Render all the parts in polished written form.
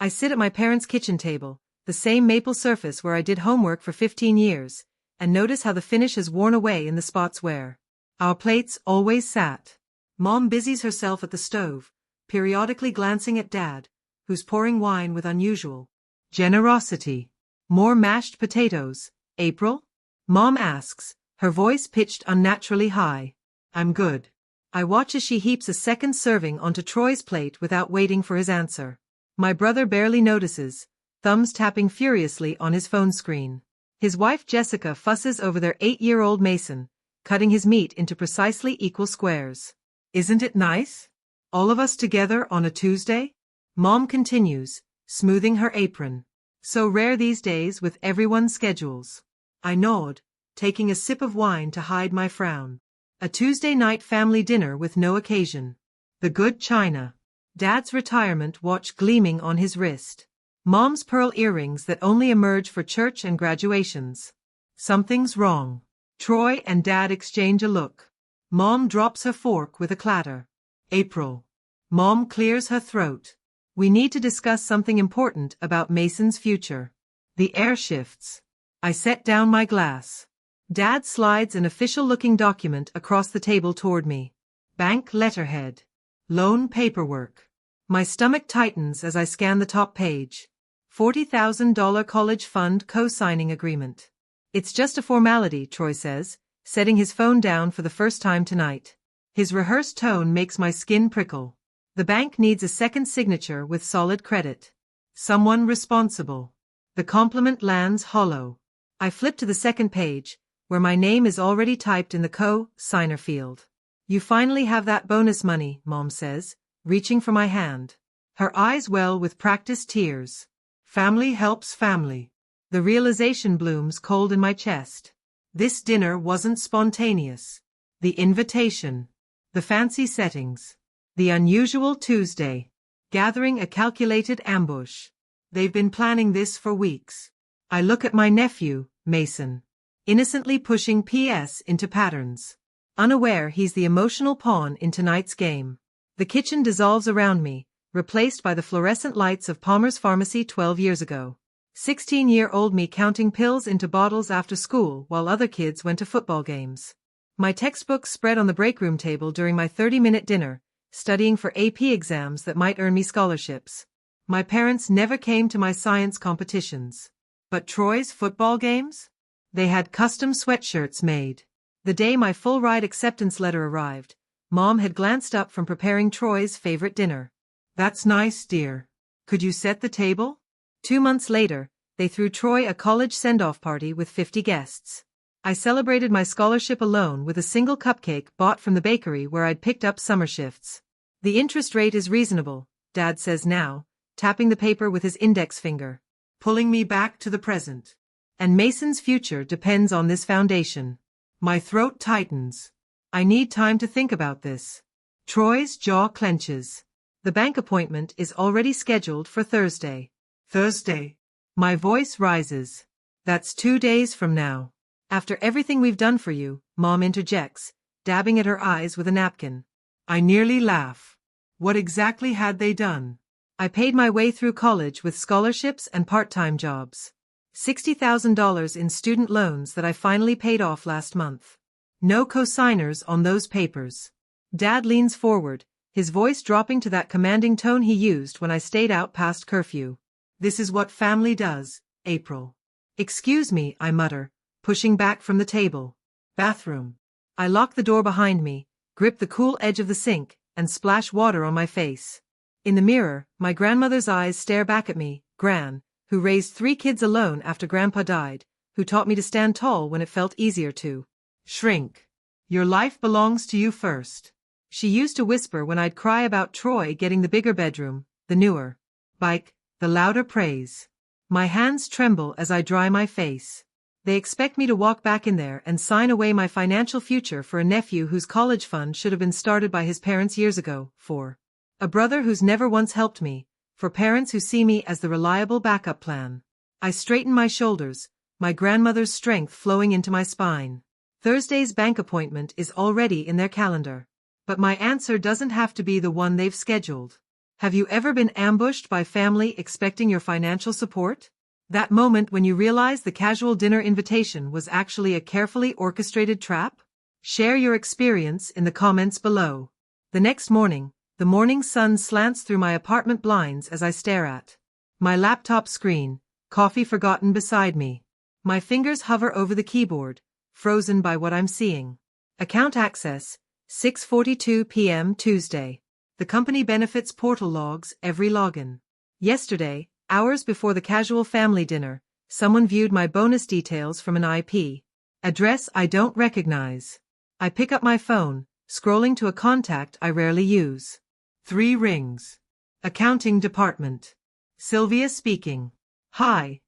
I sit at my parents' kitchen table, the same maple surface where I did homework for 15 years, and notice how the finish has worn away in the spots where our plates always sat. Mom busies herself at the stove, periodically glancing at Dad, who's pouring wine with unusual generosity. More mashed potatoes, April? Mom asks, her voice pitched unnaturally high. I'm good. I watch as she heaps a second serving onto Troy's plate without waiting for his answer. My brother barely notices, thumbs tapping furiously on his phone screen. His wife Jessica fusses over their 8-year-old Mason, cutting his meat into precisely equal squares. Isn't it nice? All of us together on a Tuesday? Mom continues, smoothing her apron. So rare these days with everyone's schedules. I nod, taking a sip of wine to hide my frown. A Tuesday night family dinner with no occasion. The good china. Dad's retirement watch gleaming on his wrist. Mom's pearl earrings that only emerge for church and graduations. Something's wrong. Troy and Dad exchange a look. Mom drops her fork with a clatter. April. Mom clears her throat. We need to discuss something important about Mason's future. The air shifts. I set down my glass. Dad slides an official-looking document across the table toward me. Bank letterhead. Loan paperwork. My stomach tightens as I scan the top page. $40,000 college fund co-signing agreement. It's just a formality, Troy says, setting his phone down for the first time tonight. His rehearsed tone makes my skin prickle. The bank needs a second signature with solid credit. Someone responsible. The compliment lands hollow. I flip to the second page, where my name is already typed in the co-signer field. You finally have that bonus money, Mom says, reaching for my hand. Her eyes well with practiced tears. Family helps family. The realization blooms cold in my chest. This dinner wasn't spontaneous. The invitation. The fancy settings. The unusual Tuesday. Gathering a calculated ambush. They've been planning this for weeks. I look at my nephew, Mason, innocently pushing PS into patterns. Unaware he's the emotional pawn in tonight's game. The kitchen dissolves around me, replaced by the fluorescent lights of Palmer's Pharmacy 12 years ago. 16-year-old me counting pills into bottles after school while other kids went to football games. My textbooks spread on the break room table during my 30-minute dinner, studying for AP exams that might earn me scholarships. My parents never came to my science competitions. But Troy's football games? They had custom sweatshirts made. The day my full-ride acceptance letter arrived, Mom had glanced up from preparing Troy's favorite dinner. That's nice, dear. Could you set the table? 2 months later, they threw Troy a college send-off party with 50 guests. I celebrated my scholarship alone with a single cupcake bought from the bakery where I'd picked up summer shifts. The interest rate is reasonable, Dad says now, tapping the paper with his index finger, pulling me back to the present. And Mason's future depends on this foundation. My throat tightens. I need time to think about this. Troy's jaw clenches. The bank appointment is already scheduled for Thursday. Thursday. My voice rises. That's 2 days from now. After everything we've done for you, Mom interjects, dabbing at her eyes with a napkin. I nearly laugh. What exactly had they done? I paid my way through college with scholarships and part-time jobs. $60,000 in student loans that I finally paid off last month. No co-signers on those papers. Dad leans forward, his voice dropping to that commanding tone he used when I stayed out past curfew. This is what family does, April. Excuse me, I mutter, pushing back from the table. Bathroom. I lock the door behind me, grip the cool edge of the sink, and splash water on my face. In the mirror, my grandmother's eyes stare back at me, Gran, who raised 3 kids alone after Grandpa died, who taught me to stand tall when it felt easier to shrink. Your life belongs to you first. She used to whisper when I'd cry about Troy getting the bigger bedroom, the newer bike, the louder praise. My hands tremble as I dry my face. They expect me to walk back in there and sign away my financial future for a nephew whose college fund should have been started by his parents years ago, for a brother who's never once helped me, for parents who see me as the reliable backup plan. I straighten my shoulders, my grandmother's strength flowing into my spine. Thursday's bank appointment is already in their calendar. But my answer doesn't have to be the one they've scheduled. Have you ever been ambushed by family expecting your financial support? That moment when you realize the casual dinner invitation was actually a carefully orchestrated trap? Share your experience in the comments below. The next morning, the morning sun slants through my apartment blinds as I stare at my laptop screen, coffee forgotten beside me. My fingers hover over the keyboard, frozen by what I'm seeing. Account access, 6:42 p.m. Tuesday. The company benefits portal logs every login. Yesterday, hours before the casual family dinner, someone viewed my bonus details from an IP address I don't recognize. I pick up my phone, scrolling to a contact I rarely use. 3 rings. Accounting department. Sylvia speaking. Hi.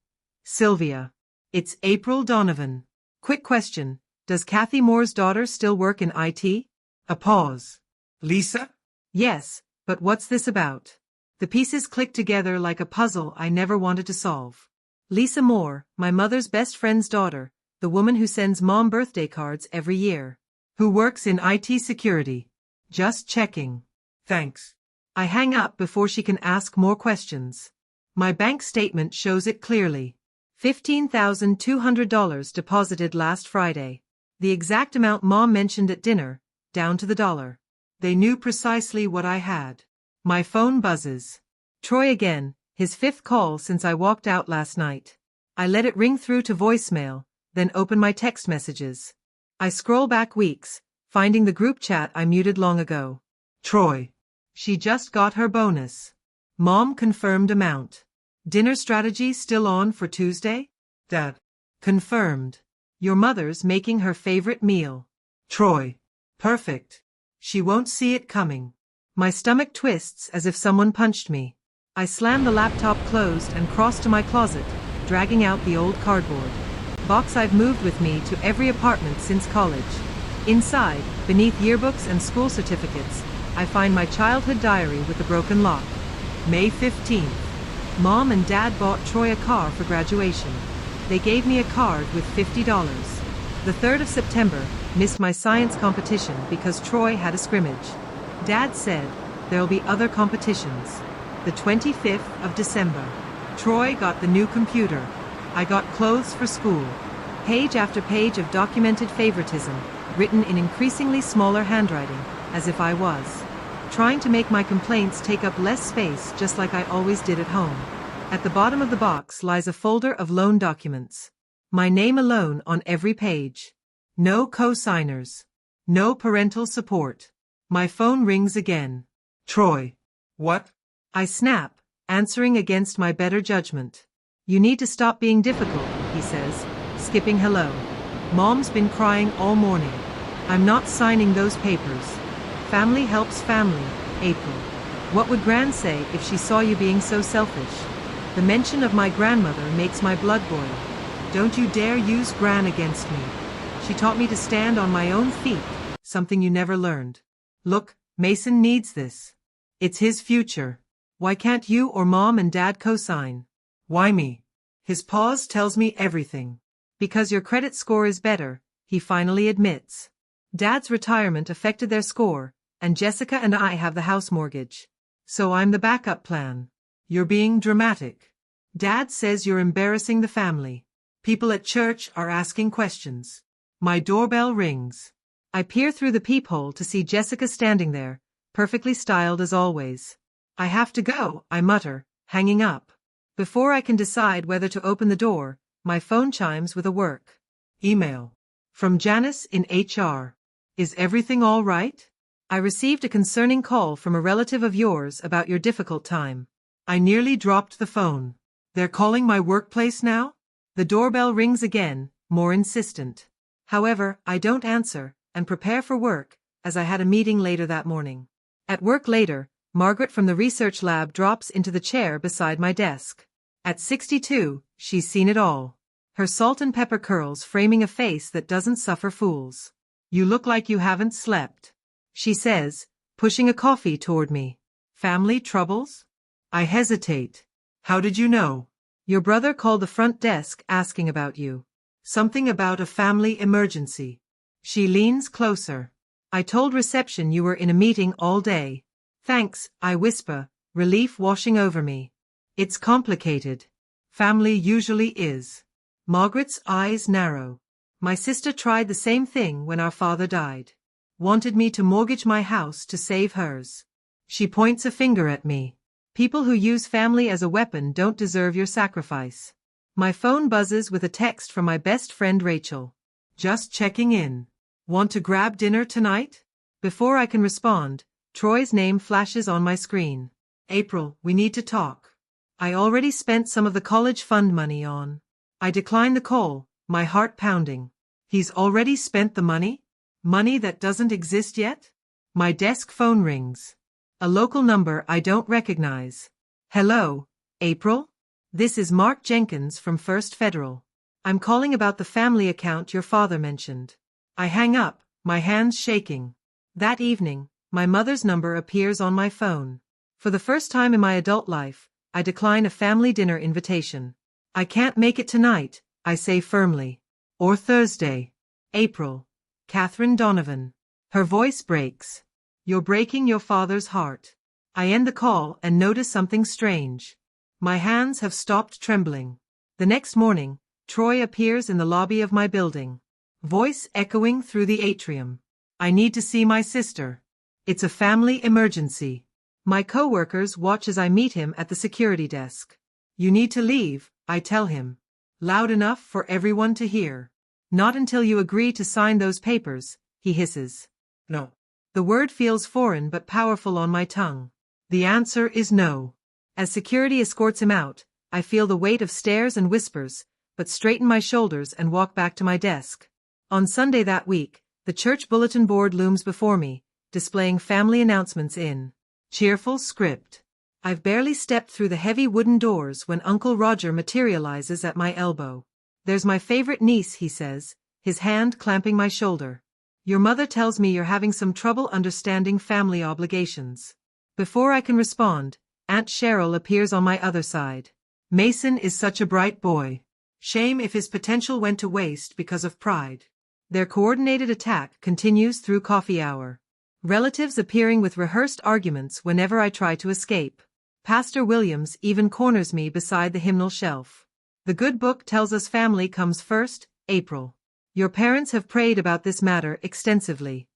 Sylvia. It's April Donovan. Quick question, does Kathy Moore's daughter still work in IT? A pause. Lisa? Yes, but what's this about? The pieces click together like a puzzle I never wanted to solve. Lisa Moore, my mother's best friend's daughter, the woman who sends mom birthday cards every year. Who works in IT security. Just checking. Thanks. I hang up before she can ask more questions. My bank statement shows it clearly. $15,200 deposited last Friday. The exact amount Mom mentioned at dinner, down to the dollar. They knew precisely what I had. My phone buzzes. Troy again, his 5th call since I walked out last night. I let it ring through to voicemail, then open my text messages. I scroll back weeks, finding the group chat I muted long ago. Troy. She just got her bonus. Mom confirmed amount. Dinner strategy still on for Tuesday? Dad. Confirmed. Your mother's making her favorite meal. Troy. Perfect. She won't see it coming. My stomach twists as if someone punched me. I slam the laptop closed and cross to my closet, dragging out the old cardboard box I've moved with me to every apartment since college. Inside, beneath yearbooks and school certificates, I find my childhood diary with a broken lock. May 15th. Mom and Dad bought Troy a car for graduation. They gave me a card with $50. The 3rd of September, missed my science competition because Troy had a scrimmage. Dad said, there'll be other competitions. The 25th of December. Troy got the new computer. I got clothes for school. Page after page of documented favoritism, written in increasingly smaller handwriting, as if I was trying to make my complaints take up less space just like I always did at home. At the bottom of the box lies a folder of loan documents. My name alone on every page. No co-signers. No parental support. My phone rings again. Troy. What? I snap, answering against my better judgment. You need to stop being difficult, he says, skipping hello. Mom's been crying all morning. I'm not signing those papers. Family helps family, April. What would Gran say if she saw you being so selfish? The mention of my grandmother makes my blood boil. Don't you dare use Gran against me. She taught me to stand on my own feet, something you never learned. Look, Mason needs this. It's his future. Why can't you or Mom and Dad co-sign? Why me? His pause tells me everything. Because your credit score is better, he finally admits. Dad's retirement affected their score, and Jessica and I have the house mortgage. So I'm the backup plan. You're being dramatic. Dad says you're embarrassing the family. People at church are asking questions. My doorbell rings. I peer through the peephole to see Jessica standing there, perfectly styled as always. I have to go, I mutter, hanging up. Before I can decide whether to open the door, my phone chimes with a work email. From Janice in HR. Is everything all right? I received a concerning call from a relative of yours about your difficult time. I nearly dropped the phone. They're calling my workplace now? The doorbell rings again, more insistent. However, I don't answer, and prepare for work, as I had a meeting later that morning. At work later, Margaret from the research lab drops into the chair beside my desk. At 62, she's seen it all. Her salt and pepper curls framing a face that doesn't suffer fools. You look like you haven't slept, she says, pushing a coffee toward me. Family troubles? I hesitate. How did you know? Your brother called the front desk asking about you. Something about a family emergency. She leans closer. I told reception you were in a meeting all day. Thanks, I whisper, relief washing over me. It's complicated. Family usually is. Margaret's eyes narrow. My sister tried the same thing when our father died. Wanted me to mortgage my house to save hers. She points a finger at me. People who use family as a weapon don't deserve your sacrifice. My phone buzzes with a text from my best friend Rachel. Just checking in. Want to grab dinner tonight? Before I can respond, Troy's name flashes on my screen. April, we need to talk. I already spent some of the college fund money on. I decline the call, my heart pounding. He's already spent the money? Money that doesn't exist yet? My desk phone rings. A local number I don't recognize. Hello, April? This is Mark Jenkins from First Federal. I'm calling about the family account your father mentioned. I hang up, my hands shaking. That evening, my mother's number appears on my phone. For the first time in my adult life, I decline a family dinner invitation. I can't make it tonight, I say firmly. Or Thursday. April. Catherine Donovan. Her voice breaks. You're breaking your father's heart. I end the call and notice something strange. My hands have stopped trembling. The next morning, Troy appears in the lobby of my building. Voice echoing through the atrium. I need to see my sister. It's a family emergency. My coworkers watch as I meet him at the security desk. You need to leave, I tell him. Loud enough for everyone to hear. Not until you agree to sign those papers, he hisses. No. The word feels foreign but powerful on my tongue. The answer is no. As security escorts him out, I feel the weight of stares and whispers, but straighten my shoulders and walk back to my desk. On Sunday that week, the church bulletin board looms before me, displaying family announcements in cheerful script. I've barely stepped through the heavy wooden doors when Uncle Roger materializes at my elbow. There's my favorite niece, he says, his hand clamping my shoulder. Your mother tells me you're having some trouble understanding family obligations. Before I can respond, Aunt Cheryl appears on my other side. Mason is such a bright boy. Shame if his potential went to waste because of pride. Their coordinated attack continues through coffee hour. Relatives appearing with rehearsed arguments whenever I try to escape. Pastor Williams even corners me beside the hymnal shelf. The good book tells us family comes first, April. Your parents have prayed about this matter extensively.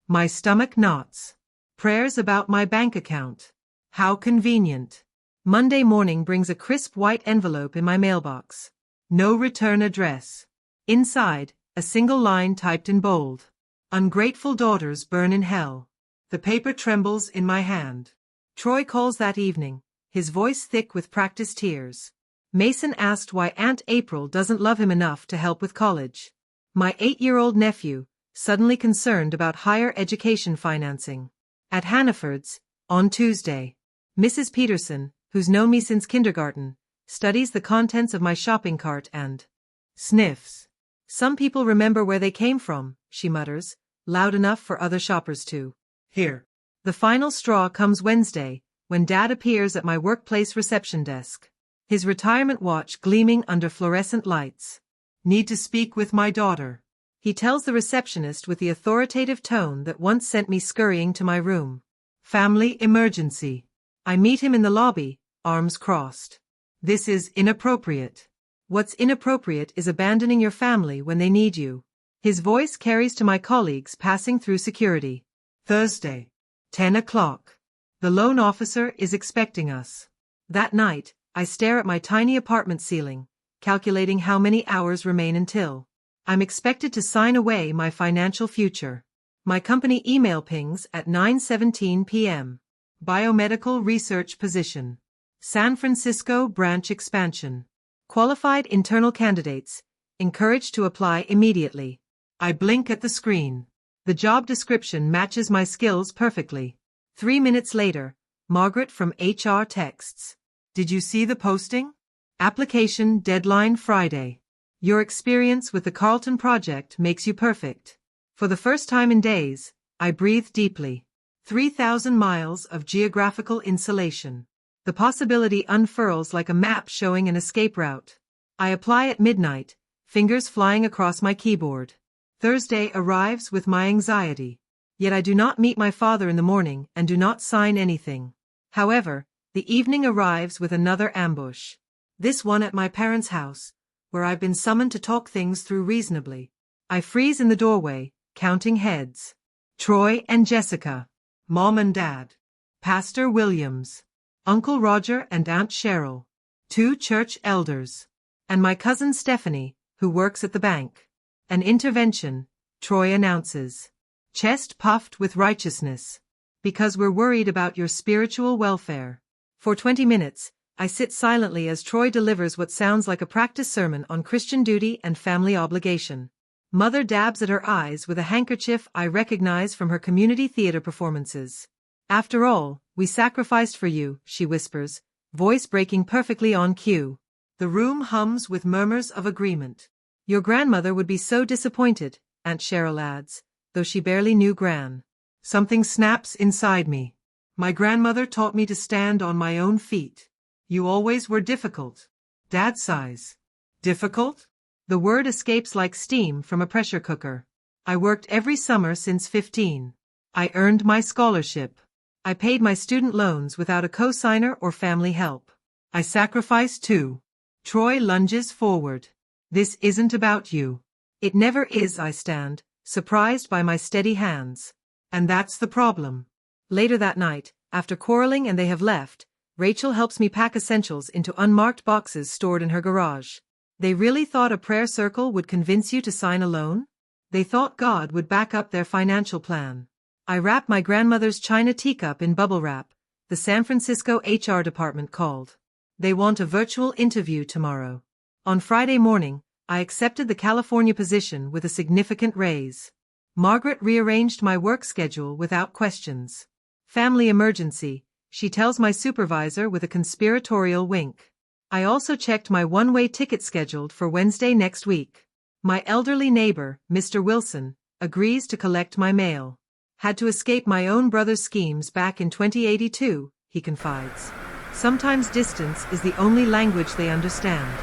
My stomach knots. Prayers about my bank account. How convenient. Monday morning brings a crisp white envelope in my mailbox. No return address. Inside, a single line typed in bold. Ungrateful daughters burn in hell. The paper trembles in my hand. Troy calls that evening, his voice thick with practiced tears. Mason asked why Aunt April doesn't love him enough to help with college. My 8-year-old nephew, suddenly concerned about higher education financing. At Hannaford's, on Tuesday, Mrs. Peterson, who's known me since kindergarten, studies the contents of my shopping cart and sniffs. Some people remember where they came from, she mutters, loud enough for other shoppers to hear. The final straw comes Wednesday, when Dad appears at my workplace reception desk. His retirement watch gleaming under fluorescent lights. Need to speak with my daughter. He tells the receptionist with the authoritative tone that once sent me scurrying to my room. Family emergency. I meet him in the lobby, arms crossed. This is inappropriate. What's inappropriate is abandoning your family when they need you. His voice carries to my colleagues passing through security. Thursday. 10 o'clock. The loan officer is expecting us. That night, I stare at my tiny apartment ceiling, calculating how many hours remain until I'm expected to sign away my financial future. My company email pings at 9:17 p.m. Biomedical research position. San Francisco branch expansion. Qualified internal candidates, encouraged to apply immediately. I blink at the screen. The job description matches my skills perfectly. 3 minutes later, Margaret from HR texts. Did you see the posting? Application deadline Friday. Your experience with the Carlton project makes you perfect. For the first time in days, I breathe deeply. 3,000 miles of geographical insulation. The possibility unfurls like a map showing an escape route. I apply at midnight, fingers flying across my keyboard. Thursday arrives with my anxiety. Yet I do not meet my father in the morning and do not sign anything. However, the evening arrives with another ambush. This one at my parents' house, where I've been summoned to talk things through reasonably. I freeze in the doorway, counting heads. Troy and Jessica. Mom and Dad. Pastor Williams. Uncle Roger and Aunt Cheryl. 2 church elders. And my cousin Stephanie, who works at the bank. An intervention, Troy announces. Chest puffed with righteousness. Because we're worried about your spiritual welfare. For 20 minutes, I sit silently as Troy delivers what sounds like a practice sermon on Christian duty and family obligation. Mother dabs at her eyes with a handkerchief I recognize from her community theater performances. After all, we sacrificed for you, she whispers, voice breaking perfectly on cue. The room hums with murmurs of agreement. Your grandmother would be so disappointed, Aunt Cheryl adds, though she barely knew Gran. Something snaps inside me. My grandmother taught me to stand on my own feet. You always were difficult. Dad sighs. Difficult? The word escapes like steam from a pressure cooker. I worked every summer since 15. I earned my scholarship. I paid my student loans without a co-signer or family help. I sacrificed too. Troy lunges forward. This isn't about you. It never is, I stand, surprised by my steady hands. And that's the problem. Later that night, after quarreling and they have left, Rachel helps me pack essentials into unmarked boxes stored in her garage. They really thought a prayer circle would convince you to sign a loan? They thought God would back up their financial plan. I wrap my grandmother's china teacup in bubble wrap, the San Francisco HR department called. They want a virtual interview tomorrow. On Friday morning, I accepted the California position with a significant raise. Margaret rearranged my work schedule without questions. Family emergency, she tells my supervisor with a conspiratorial wink. I also checked my one-way ticket scheduled for Wednesday next week. My elderly neighbor, Mr. Wilson, agrees to collect my mail. Had to escape my own brother's schemes back in 2082, he confides. Sometimes distance is the only language they understand.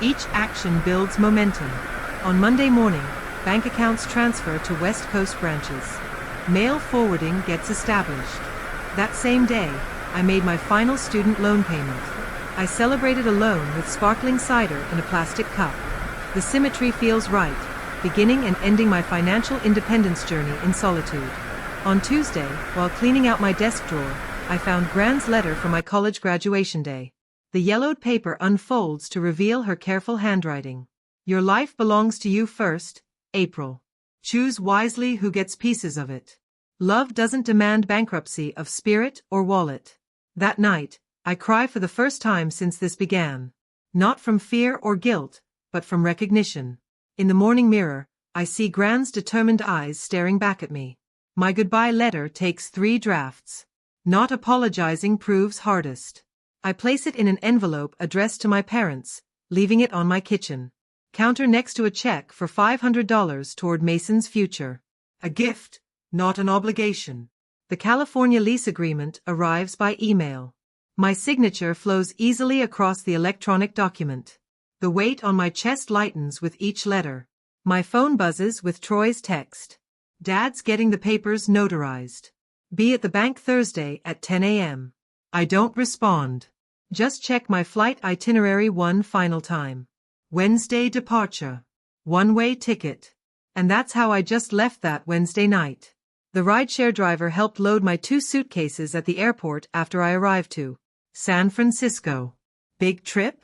Each action builds momentum. On Monday morning, bank accounts transfer to West Coast branches. Mail forwarding gets established. That same day, I made my final student loan payment. I celebrated a loan with sparkling cider in a plastic cup. The symmetry feels right, beginning and ending my financial independence journey in solitude. On Tuesday, while cleaning out my desk drawer, I found Gran's letter for my college graduation day. The yellowed paper unfolds to reveal her careful handwriting. Your life belongs to you first, April. Choose wisely who gets pieces of it. Love doesn't demand bankruptcy of spirit or wallet. That night, I cry for the first time since this began. Not from fear or guilt, but from recognition. In the morning mirror, I see Gran's determined eyes staring back at me. My goodbye letter takes 3 drafts. Not apologizing proves hardest. I place it in an envelope addressed to my parents, leaving it on my kitchen counter next to a check for $500 toward Mason's future. A gift, not an obligation. The California lease agreement arrives by email. My signature flows easily across the electronic document. The weight on my chest lightens with each letter. My phone buzzes with Troy's text. Dad's getting the papers notarized. Be at the bank Thursday at 10 a.m. I don't respond. Just check my flight itinerary one final time. Wednesday departure. One-way ticket. And that's how I just left that Wednesday night. The rideshare driver helped load my 2 suitcases at the airport after I arrived to San Francisco. Big trip?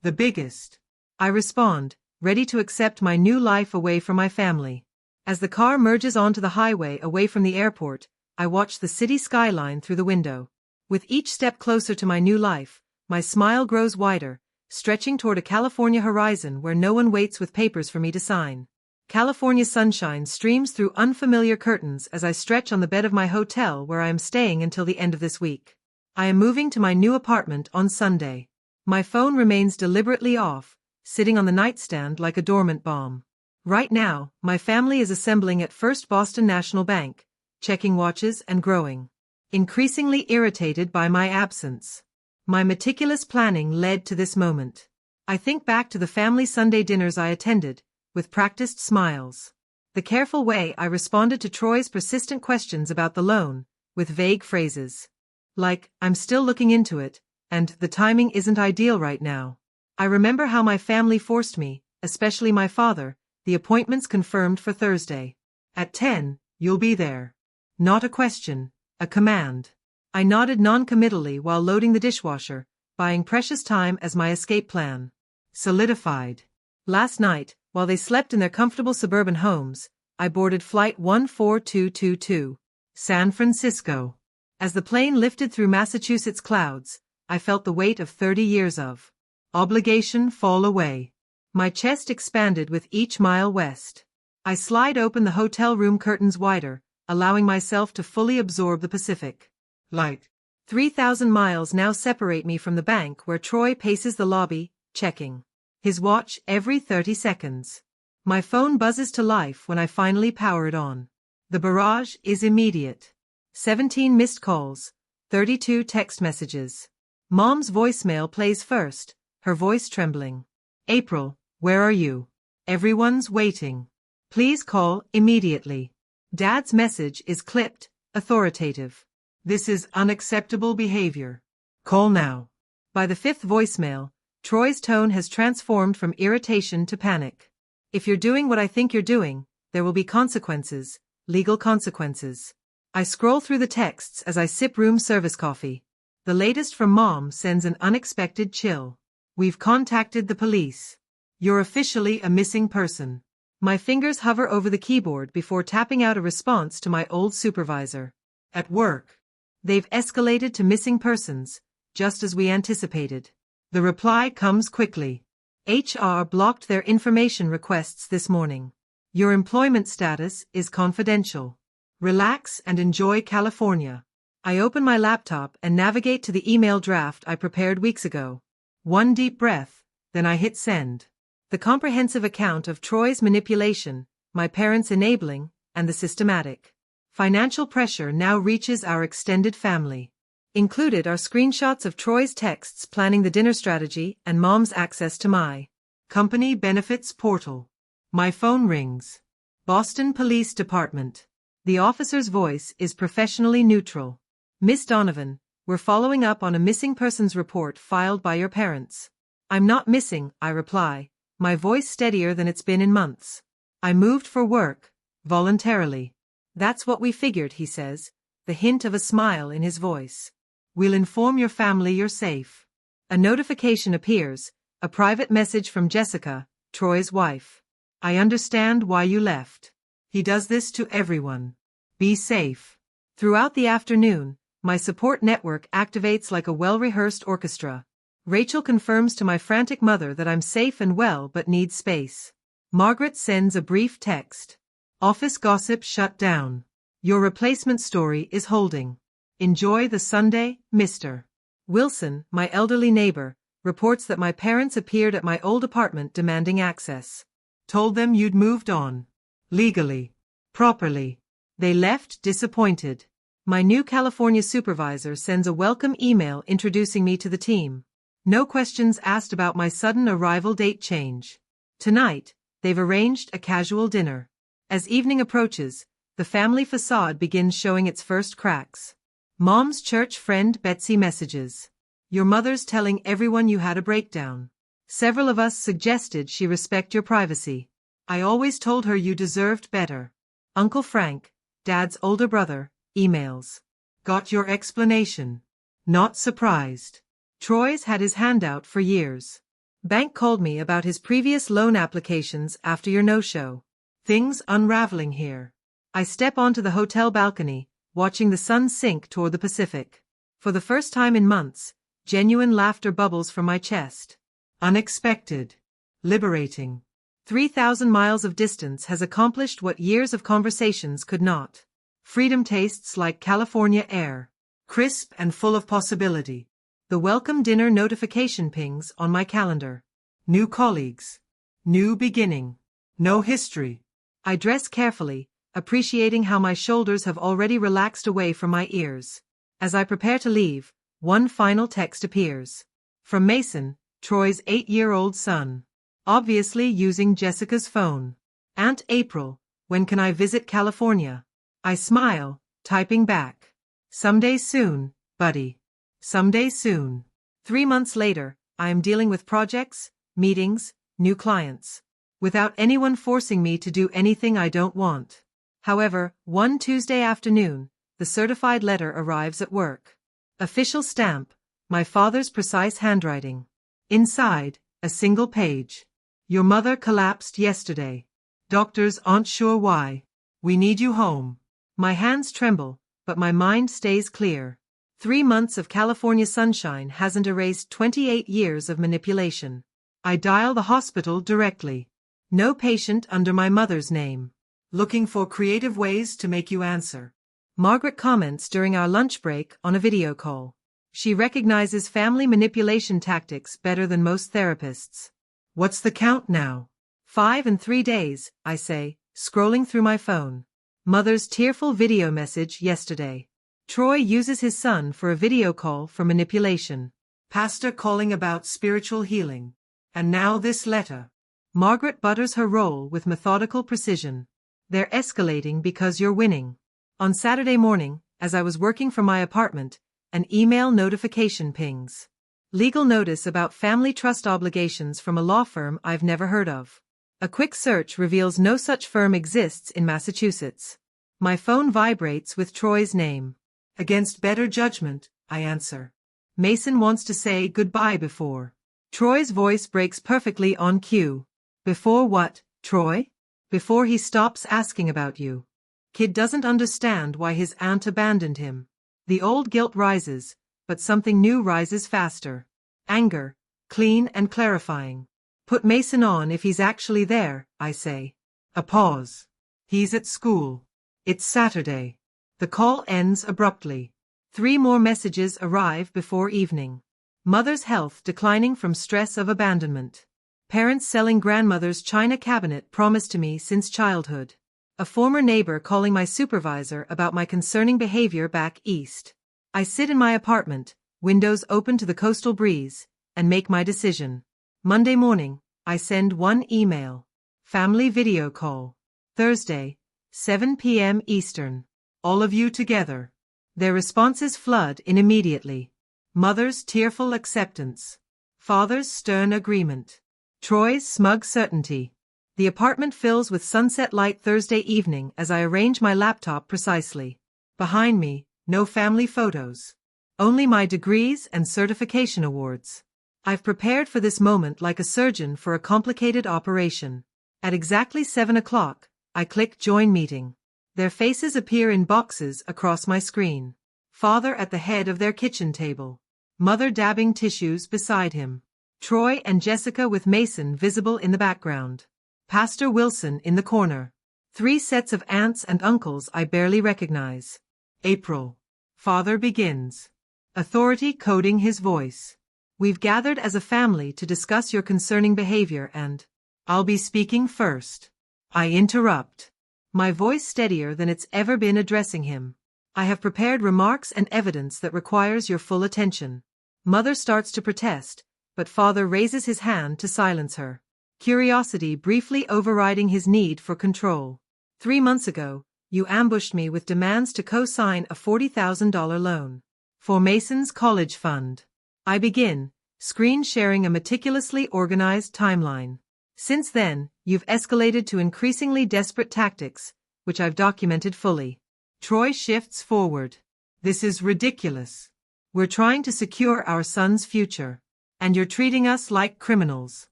The biggest. I respond, ready to accept my new life away from my family. As the car merges onto the highway away from the airport, I watch the city skyline through the window. With each step closer to my new life, my smile grows wider, stretching toward a California horizon where no one waits with papers for me to sign. California sunshine streams through unfamiliar curtains as I stretch on the bed of my hotel where I am staying until the end of this week. I am moving to my new apartment on Sunday. My phone remains deliberately off, sitting on the nightstand like a dormant bomb. Right now, my family is assembling at First Boston National Bank, checking watches and growing. Increasingly irritated by my absence. My meticulous planning led to this moment. I think back to the family Sunday dinners I attended, with practiced smiles. The careful way I responded to Troy's persistent questions about the loan, with vague phrases. Like, I'm still looking into it, and the timing isn't ideal right now. I remember how my family forced me, especially my father. The appointment's confirmed for Thursday. At 10, you'll be there. Not a question, a command. I nodded non-committally while loading the dishwasher, buying precious time as my escape plan solidified. Last night, while they slept in their comfortable suburban homes, I boarded Flight 14222, San Francisco. As the plane lifted through Massachusetts clouds, I felt the weight of 30 years of obligation fall away. My chest expanded with each mile west. I slid open the hotel room curtains wider, allowing myself to fully absorb the Pacific. Light. 3,000 miles now separate me from the bank where Troy paces the lobby, checking his watch every 30 seconds. My phone buzzes to life when I finally power it on. The barrage is immediate. 17 missed calls, 32 text messages. Mom's voicemail plays first, her voice trembling. April, where are you? Everyone's waiting. Please call immediately. Dad's message is clipped, authoritative. This is unacceptable behavior. Call now. By the fifth voicemail, Troy's tone has transformed from irritation to panic. If you're doing what I think you're doing, there will be consequences, legal consequences. I scroll through the texts as I sip room service coffee. The latest from Mom sends an unexpected chill. We've contacted the police. You're officially a missing person. My fingers hover over the keyboard before tapping out a response to my old supervisor. At work. They've escalated to missing persons, just as we anticipated. The reply comes quickly. HR blocked their information requests this morning. Your employment status is confidential. Relax and enjoy California. I open my laptop and navigate to the email draft I prepared weeks ago. One deep breath, then I hit send. The comprehensive account of Troy's manipulation, my parents' enabling, and the systematic financial pressure now reaches our extended family. Included are screenshots of Troy's texts planning the dinner strategy and Mom's access to my company benefits portal. My phone rings. Boston Police Department. The officer's voice is professionally neutral. Miss Donovan, we're following up on a missing persons report filed by your parents. I'm not missing, I reply, my voice steadier than it's been in months. I moved for work, voluntarily. That's what we figured, he says, the hint of a smile in his voice. We'll inform your family you're safe. A notification appears, a private message from Jessica, Troy's wife. I understand why you left. He does this to everyone. Be safe. Throughout the afternoon, my support network activates like a well-rehearsed orchestra. Rachel confirms to my frantic mother that I'm safe and well but need space. Margaret sends a brief text. Office gossip shut down. Your replacement story is holding. Enjoy the Sunday, Mr. Wilson, my elderly neighbor, reports that my parents appeared at my old apartment demanding access. Told them you'd moved on. Legally. Properly. They left disappointed. My new California supervisor sends a welcome email introducing me to the team. No questions asked about my sudden arrival date change. Tonight, they've arranged a casual dinner. As evening approaches, the family facade begins showing its first cracks. Mom's church friend Betsy messages. Your mother's telling everyone you had a breakdown. Several of us suggested she respect your privacy. I always told her you deserved better. Uncle Frank, Dad's older brother, emails. Got your explanation. Not surprised. Troy's had his hand out for years. Bank called me about his previous loan applications after your no-show. Things unraveling here. I step onto the hotel balcony, watching the sun sink toward the Pacific. For the first time in months, genuine laughter bubbles from my chest. Unexpected. Liberating. 3,000 miles of distance has accomplished what years of conversations could not. Freedom tastes like California air. Crisp and full of possibility. The welcome dinner notification pings on my calendar. New colleagues. New beginning. No history. I dress carefully, appreciating how my shoulders have already relaxed away from my ears. As I prepare to leave, one final text appears. From Mason, Troy's 8-year-old son. Obviously using Jessica's phone. Aunt April, when can I visit California? I smile, typing back. Someday soon, buddy. Someday soon. 3 months later, I am dealing with projects, meetings, new clients, without anyone forcing me to do anything I don't want. However, one Tuesday afternoon, the certified letter arrives at work. Official stamp, my father's precise handwriting. Inside, a single page. Your mother collapsed yesterday. Doctors aren't sure why. We need you home. My hands tremble, but my mind stays clear. 3 months of California sunshine hasn't erased 28 years of manipulation. I dial the hospital directly. No patient under my mother's name. Looking for creative ways to make you answer. Margaret comments during our lunch break on a video call. She recognizes family manipulation tactics better than most therapists. What's the count now? 5 and 3 days, I say, scrolling through my phone. Mother's tearful video message yesterday. Troy uses his son for a video call for manipulation. Pastor calling about spiritual healing. And now this letter. Margaret butters her roll with methodical precision. They're escalating because you're winning. On Saturday morning, as I was working from my apartment, an email notification pings. Legal notice about family trust obligations from a law firm I've never heard of. A quick search reveals no such firm exists in Massachusetts. My phone vibrates with Troy's name. Against better judgment, I answer. Mason wants to say goodbye before. Troy's voice breaks perfectly on cue. Before what, Troy? Before he stops asking about you. Kid doesn't understand why his aunt abandoned him. The old guilt rises, but something new rises faster. Anger, clean and clarifying. Put Mason on if he's actually there, I say. A pause. He's at school. It's Saturday. The call ends abruptly. 3 more messages arrive before evening. Mother's health declining from stress of abandonment. Parents selling grandmother's china cabinet promised to me since childhood. A former neighbor calling my supervisor about my concerning behavior back east. I sit in my apartment, windows open to the coastal breeze, and make my decision. Monday morning, I send one email. Family video call. Thursday, 7 p.m. Eastern. All of you together. Their responses flood in immediately. Mother's tearful acceptance. Father's stern agreement. Troy's smug certainty. The apartment fills with sunset light Thursday evening as I arrange my laptop precisely. Behind me, no family photos. Only my degrees and certification awards. I've prepared for this moment like a surgeon for a complicated operation. At exactly 7 o'clock, I click Join Meeting. Their faces appear in boxes across my screen. Father at the head of their kitchen table. Mother dabbing tissues beside him. Troy and Jessica with Mason visible in the background. Pastor Wilson in the corner. 3 sets of aunts and uncles I barely recognize. April. Father begins. Authority coding his voice. We've gathered as a family to discuss your concerning behavior and I'll be speaking first. I interrupt. My voice steadier than it's ever been addressing him. I have prepared remarks and evidence that requires your full attention. Mother starts to protest, but father raises his hand to silence her. Curiosity briefly overriding his need for control. 3 months ago, you ambushed me with demands to co-sign a $40,000 loan. For Mason's college fund. I begin, screen sharing a meticulously organized timeline. Since then, you've escalated to increasingly desperate tactics, which I've documented fully. Troy shifts forward. This is ridiculous. We're trying to secure our son's future. And you're treating us like criminals.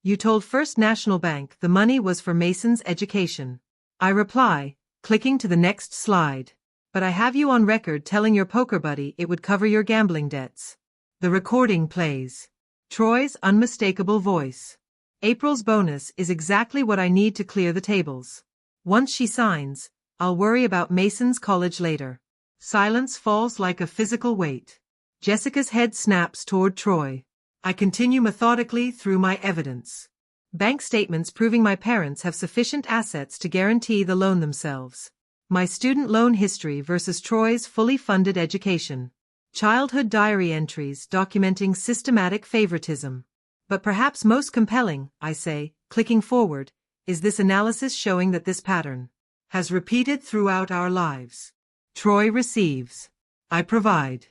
You told First National Bank the money was for Mason's education. I reply, clicking to the next slide. But I have you on record telling your poker buddy it would cover your gambling debts. The recording plays. Troy's unmistakable voice. April's bonus is exactly what I need to clear the tables. Once she signs, I'll worry about Mason's college later. Silence falls like a physical weight. Jessica's head snaps toward Troy. I continue methodically through my evidence. Bank statements proving my parents have sufficient assets to guarantee the loan themselves. My student loan history versus Troy's fully funded education. Childhood diary entries documenting systematic favoritism. But perhaps most compelling, I say, clicking forward, is this analysis showing that this pattern has repeated throughout our lives. Troy receives. I provide.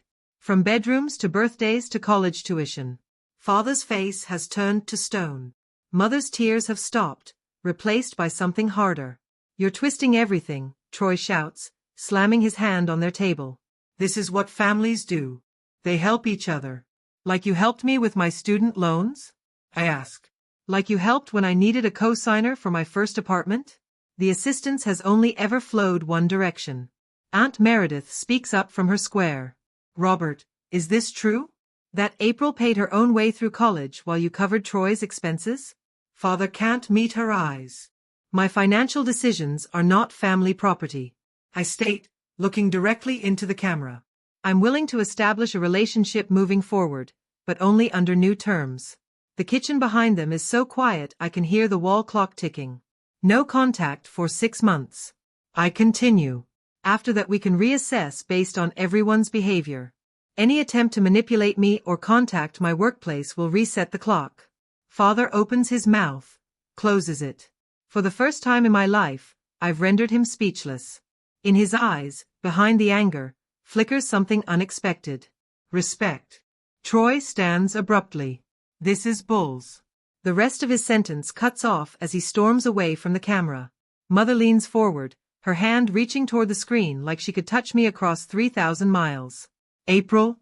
From bedrooms to birthdays to college tuition. Father's face has turned to stone. Mother's tears have stopped, replaced by something harder. You're twisting everything, Troy shouts, slamming his hand on their table. This is what families do. They help each other. Like you helped me with my student loans? I ask. Like you helped when I needed a co-signer for my first apartment? The assistance has only ever flowed one direction. Aunt Meredith speaks up from her square. Robert, is this true? That April paid her own way through college while you covered Troy's expenses? Father can't meet her eyes. My financial decisions are not family property. I state, looking directly into the camera. I'm willing to establish a relationship moving forward, but only under new terms. The kitchen behind them is so quiet I can hear the wall clock ticking. No contact for 6 months. I continue. After that we can reassess based on everyone's behavior. Any attempt to manipulate me or contact my workplace will reset the clock. Father opens his mouth, closes it. For the first time in my life, I've rendered him speechless. In his eyes, behind the anger, flickers something unexpected. Respect. Troy stands abruptly. This is bulls. The rest of his sentence cuts off as he storms away from the camera. Mother leans forward, her hand reaching toward the screen like she could touch me across 3,000 miles. April,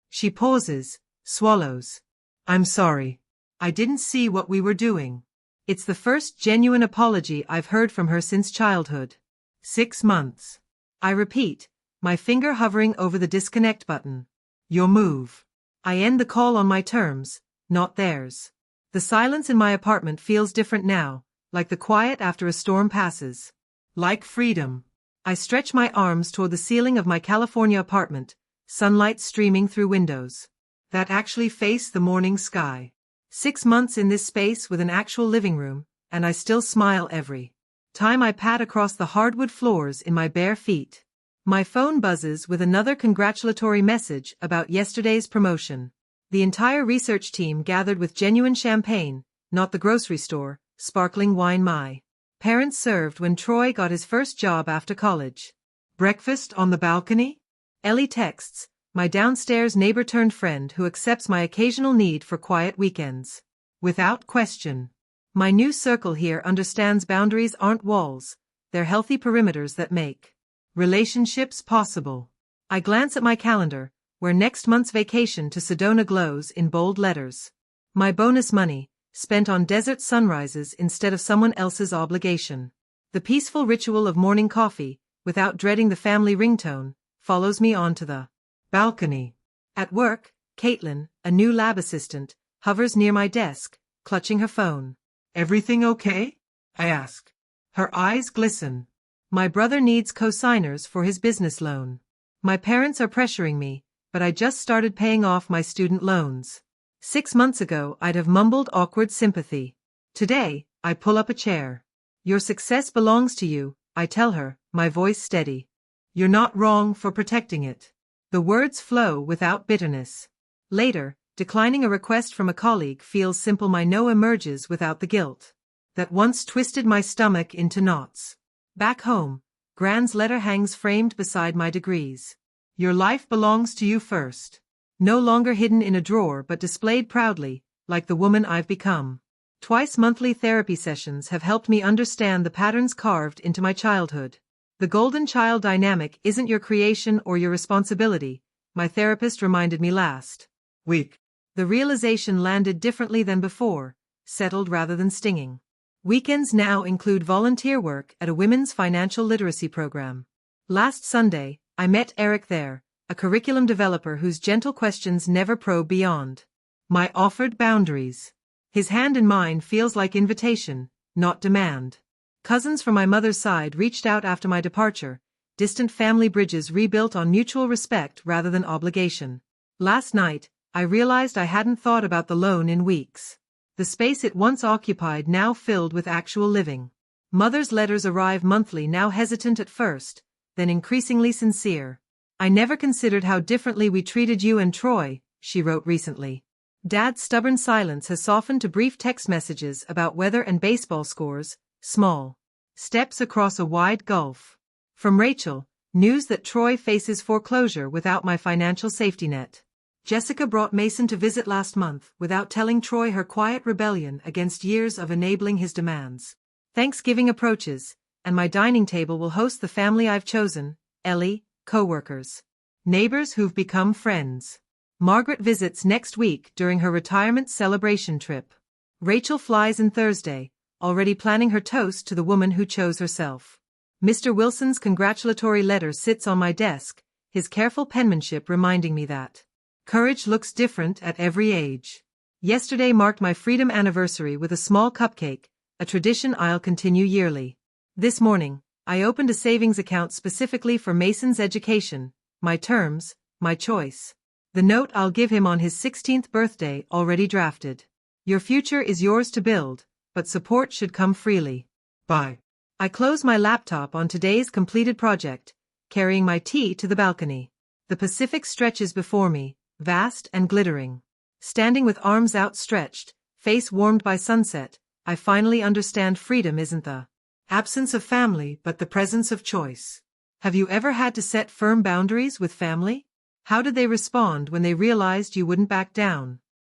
She pauses, swallows. I'm sorry. I didn't see what we were doing. It's the first genuine apology I've heard from her since childhood. 6 months. I repeat, my finger hovering over the disconnect button. Your move. I end the call on my terms, not theirs. The silence in my apartment feels different now, like the quiet after a storm passes. Like freedom. I stretch my arms toward the ceiling of my California apartment, sunlight streaming through windows that actually face the morning sky. 6 months in this space with an actual living room, and I still smile every time I pat across the hardwood floors in my bare feet. My phone buzzes with another congratulatory message about yesterday's promotion. The entire research team gathered with genuine champagne, not the grocery store, sparkling wine my parents served when Troy got his first job after college. Breakfast on the balcony? Ellie texts, my downstairs neighbor-turned-friend who accepts my occasional need for quiet weekends. Without question. My new circle here understands boundaries aren't walls, they're healthy perimeters that make relationships possible. I glance at my calendar, where next month's vacation to Sedona glows in bold letters. My bonus money, spent on desert sunrises instead of someone else's obligation. The peaceful ritual of morning coffee, without dreading the family ringtone, follows me onto the balcony. At work, Caitlin, a new lab assistant, hovers near my desk, clutching her phone. Everything okay? I ask. Her eyes glisten. My brother needs co-signers for his business loan. My parents are pressuring me, but I just started paying off my student loans. 6 months ago I'd have mumbled awkward sympathy. Today, I pull up a chair. Your success belongs to you, I tell her, my voice steady. You're not wrong for protecting it. The words flow without bitterness. Later, declining a request from a colleague feels simple. My no emerges without the guilt that once twisted my stomach into knots. Back home, Gran's letter hangs framed beside my degrees. Your life belongs to you first. No longer hidden in a drawer but displayed proudly, like the woman I've become. Twice monthly therapy sessions have helped me understand the patterns carved into my childhood. The golden child dynamic isn't your creation or your responsibility, my therapist reminded me last week. The realization landed differently than before, settled rather than stinging. Weekends now include volunteer work at a women's financial literacy program. Last Sunday, I met Eric there, a curriculum developer whose gentle questions never probe beyond my offered boundaries. His hand in mine feels like invitation, not demand. Cousins from my mother's side reached out after my departure, distant family bridges rebuilt on mutual respect rather than obligation. Last night, I realized I hadn't thought about the loan in weeks. The space it once occupied now filled with actual living. Mother's letters arrive monthly, now hesitant at first, then increasingly sincere. I never considered how differently we treated you and Troy, she wrote recently. Dad's stubborn silence has softened to brief text messages about weather and baseball scores, small steps across a wide gulf. From Rachel, News that Troy faces foreclosure without my financial safety net. Jessica brought Mason to visit last month without telling Troy her quiet rebellion against years of enabling his demands. Thanksgiving approaches, and my dining table will host the family I've chosen, Ellie, co-workers, neighbors who've become friends. Margaret visits next week during her retirement celebration trip. Rachel flies in Thursday, already planning her toast to the woman who chose herself. Mr. Wilson's congratulatory letter sits on my desk, his careful penmanship reminding me that courage looks different at every age. Yesterday marked my freedom anniversary with a small cupcake, a tradition I'll continue yearly. This morning, I opened a savings account specifically for Mason's education, my terms, my choice. The note I'll give him on his 16th birthday already drafted. Your future is yours to build, but support should come freely. Bye. I close my laptop on today's completed project, carrying my tea to the balcony. The Pacific stretches before me, vast and glittering. Standing with arms outstretched, face warmed by sunset, I finally understand freedom isn't the absence of family but the presence of choice. Have you ever had to set firm boundaries with family? How did they respond when they realized you wouldn't back down?